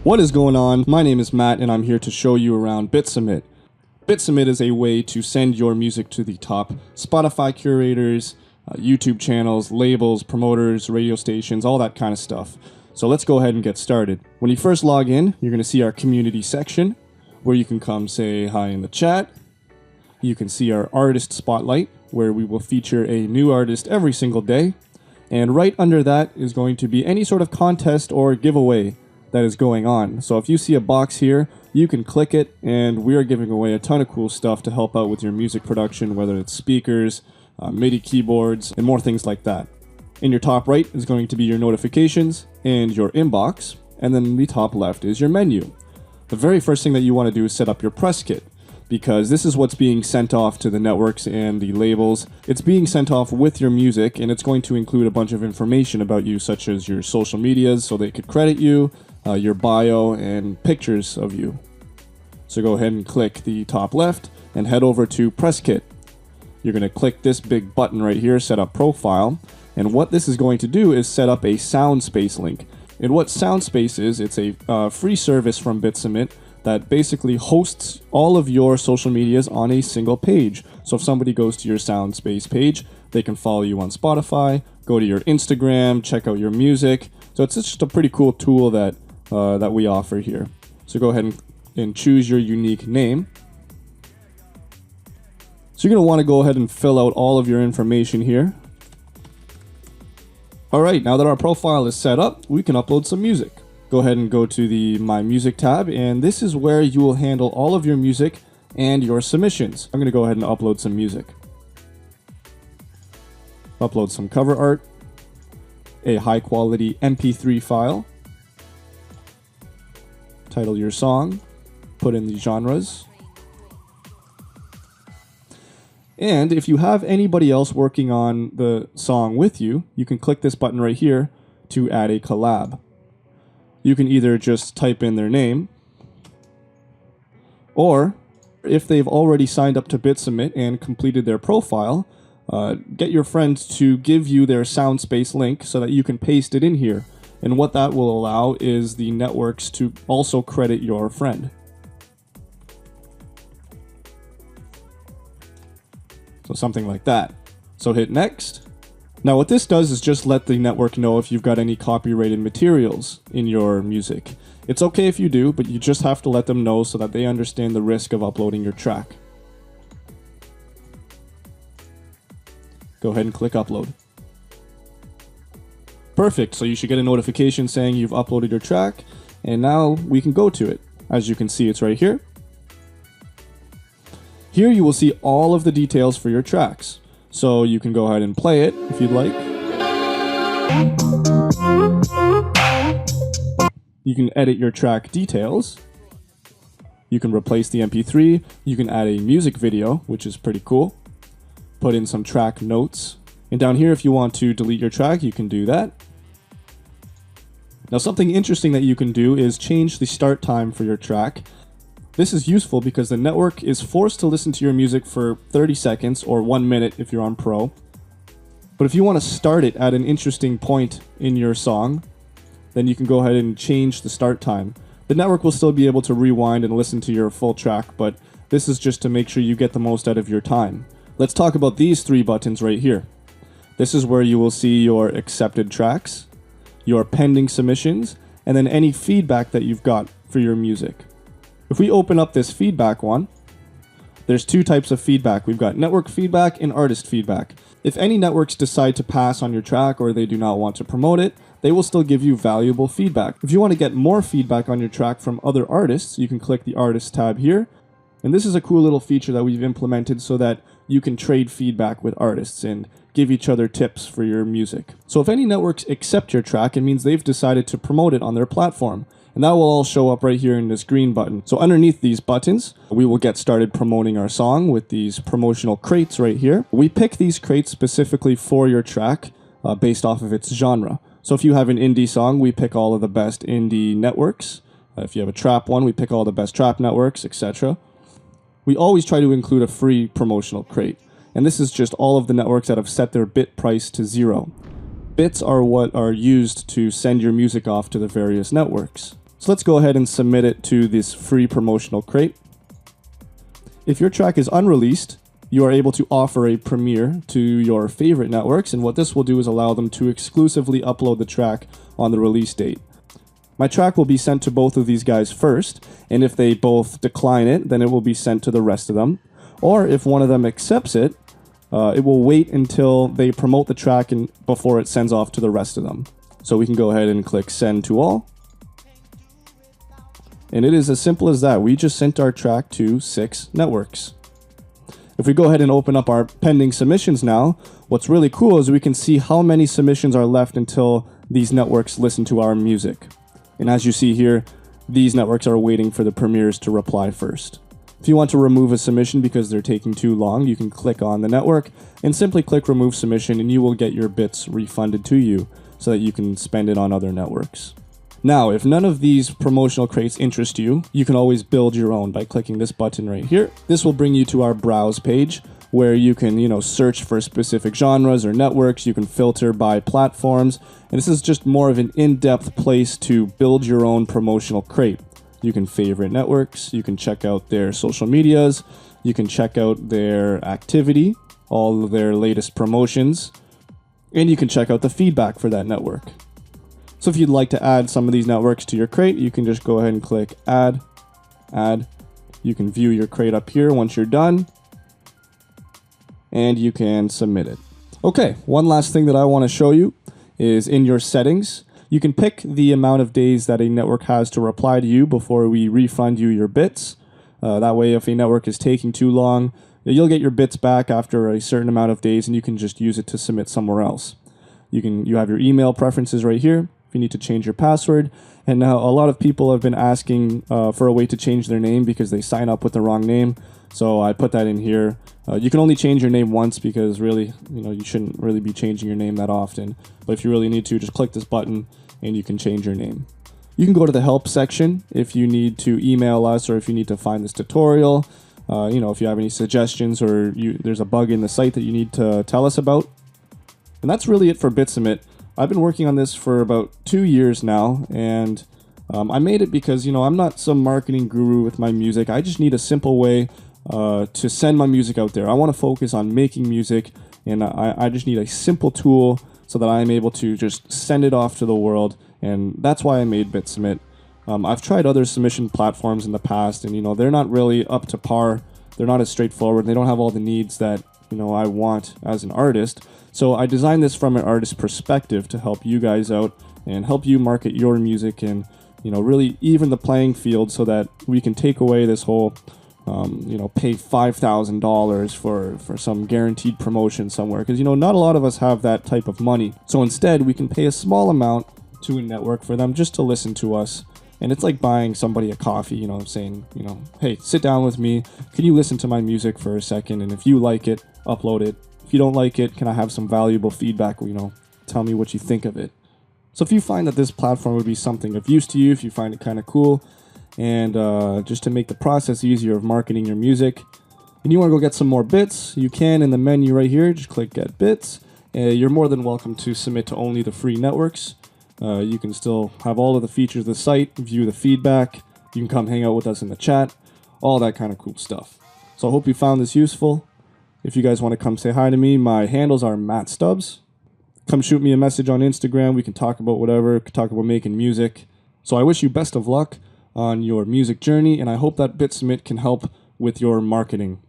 What is going on? My name is Matt and I'm here to show you around BitSubmit. BitSubmit is a way to send your music to the top Spotify curators, YouTube channels, labels, promoters, radio stations, all that kind of stuff. So let's go ahead and get started. When you first log in, you're going to see our community section where you can come say hi in the chat. You can see our artist spotlight where we will feature a new artist every single day. And right under that is going to be any sort of contest or giveaway that is going on. So if you see a box here, you can click it, and we are giving away a ton of cool stuff to help out with your music production, whether it's speakers, MIDI keyboards, and more things like that. In your top right is going to be your notifications and your inbox, and then in the top left is your menu. The very first thing that you want to do is set up your press kit, because this is what's being sent off to the networks and the labels. It's being sent off with your music, and it's going to include a bunch of information about you, such as your social medias, so they could credit you, your bio, and pictures of you. So go ahead and click the top left and head over to Press Kit. You're going to click this big button right here, Set Up Profile, and what this is going to do is set up a Soundspace link. And what Soundspace is, it's a free service from BitSubmit that basically hosts all of your social medias on a single page. So if somebody goes to your Soundspace page, they can follow you on Spotify, go to your Instagram, check out your music. So it's just a pretty cool tool that we offer here. So go ahead and choose your unique name. So you're going to want to go ahead and fill out all of your information here. Alright, now that our profile is set up, we can upload some music. Go ahead and go to the My Music tab, and this is where you will handle all of your music and your submissions. I'm going to go ahead and upload some music. Upload some cover art, a high quality MP3 file, title your song, put in the genres. And if you have anybody else working on the song with you, you can click this button right here to add a collab. You can either just type in their name, or if they've already signed up to BitSubmit and completed their profile, get your friends to give you their Soundspace link so that you can paste it in here. And what that will allow is the networks to also credit your friend. So something like that. So hit next. Now what this does is just let the network know if you've got any copyrighted materials in your music. It's okay if you do, but you just have to let them know so that they understand the risk of uploading your track. Go ahead and click upload. Perfect, so you should get a notification saying you've uploaded your track, and now we can go to it. As you can see, it's right here. Here you will see all of the details for your tracks. So you can go ahead and play it if you'd like. You can edit your track details. You can replace the MP3. You can add a music video, which is pretty cool. Put in some track notes. And down here, if you want to delete your track, you can do that. Now, something interesting that you can do is change the start time for your track. This is useful because the network is forced to listen to your music for 30 seconds or 1 minute if you're on Pro. But if you want to start it at an interesting point in your song, then you can go ahead and change the start time. The network will still be able to rewind and listen to your full track, but this is just to make sure you get the most out of your time. Let's talk about these three buttons right here. This is where you will see your accepted tracks, your pending submissions, and then any feedback that you've got for your music. If we open up this feedback one, there's two types of feedback. We've got network feedback and artist feedback. If any networks decide to pass on your track or they do not want to promote it, they will still give you valuable feedback. If you want to get more feedback on your track from other artists, you can click the Artist tab here. And this is a cool little feature that we've implemented so that you can trade feedback with artists and give each other tips for your music. So if any networks accept your track, it means they've decided to promote it on their platform. And that will all show up right here in this green button. So underneath these buttons, we will get started promoting our song with these promotional crates right here. We pick these crates specifically for your track based off of its genre. So if you have an indie song, we pick all of the best indie networks. If you have a trap one, we pick all the best trap networks, etc. We always try to include a free promotional crate. And this is just all of the networks that have set their bit price to 0. Bits are what are used to send your music off to the various networks. So let's go ahead and submit it to this free promotional crate. If your track is unreleased, you are able to offer a premiere to your favorite networks, and what this will do is allow them to exclusively upload the track on the release date. My track will be sent to both of these guys first, and if they both decline it, then it will be sent to the rest of them. Or if one of them accepts it, it will wait until they promote the track before it sends off to the rest of them. So we can go ahead and click send to all. And it is as simple as that. We just sent our track to 6 networks. If we go ahead and open up our pending submissions now, what's really cool is we can see how many submissions are left until these networks listen to our music. And as you see here, these networks are waiting for the premieres to reply first. If you want to remove a submission because they're taking too long, you can click on the network and simply click remove submission, and you will get your bits refunded to you so that you can spend it on other networks. Now, if none of these promotional crates interest you, you can always build your own by clicking this button right here. This will bring you to our browse page where you can, search for specific genres or networks. You can filter by platforms. And this is just more of an in-depth place to build your own promotional crate. You can favorite networks. You can check out their social medias. You can check out their activity, all of their latest promotions, and you can check out the feedback for that network. So if you'd like to add some of these networks to your crate, you can just go ahead and click add. You can view your crate up here once you're done, and you can submit it. Okay, one last thing that I want to show you is in your settings, you can pick the amount of days that a network has to reply to you before we refund you your bits. That way, if a network is taking too long, you'll get your bits back after a certain amount of days, and you can just use it to submit somewhere else. You have your email preferences right here. You need to change your password. And now a lot of people have been asking for a way to change their name because they sign up with the wrong name. So I put that in here. You can only change your name once because really, you shouldn't really be changing your name that often. But if you really need to, just click this button and you can change your name. You can go to the help section if you need to email us or if you need to find this tutorial. If you have any suggestions or there's a bug in the site that you need to tell us about. And that's really it for BitSubmit. I've been working on this for about 2 years now, and I made it because, I'm not some marketing guru with my music. I just need a simple way to send my music out there. I want to focus on making music, and I just need a simple tool so that I'm able to just send it off to the world, and that's why I made BitSubmit. I've tried other submission platforms in the past, and, they're not really up to par. They're not as straightforward. They don't have all the needs that, I want as an artist. So I designed this from an artist perspective to help you guys out and help you market your music and, really even the playing field so that we can take away this whole, pay $5,000 for some guaranteed promotion somewhere. Because, not a lot of us have that type of money. So instead, we can pay a small amount to a network for them just to listen to us. And it's like buying somebody a coffee, saying, hey, sit down with me. Can you listen to my music for a second? And if you like it, upload it. If you don't like it, can I have some valuable feedback? Tell me what you think of it. So if you find that this platform would be something of use to you, if you find it kind of cool, and just to make the process easier of marketing your music, and you want to go get some more bits, you can in the menu right here. Just click Get Bits. You're more than welcome to submit to only the free networks. You can still have all of the features of the site, view the feedback. You can come hang out with us in the chat, all that kind of cool stuff. So I hope you found this useful. If you guys want to come say hi to me, my handles are Matt Stubbs. Come shoot me a message on Instagram. We can talk about whatever. We can talk about making music. So I wish you best of luck on your music journey, and I hope that BitSubmit can help with your marketing.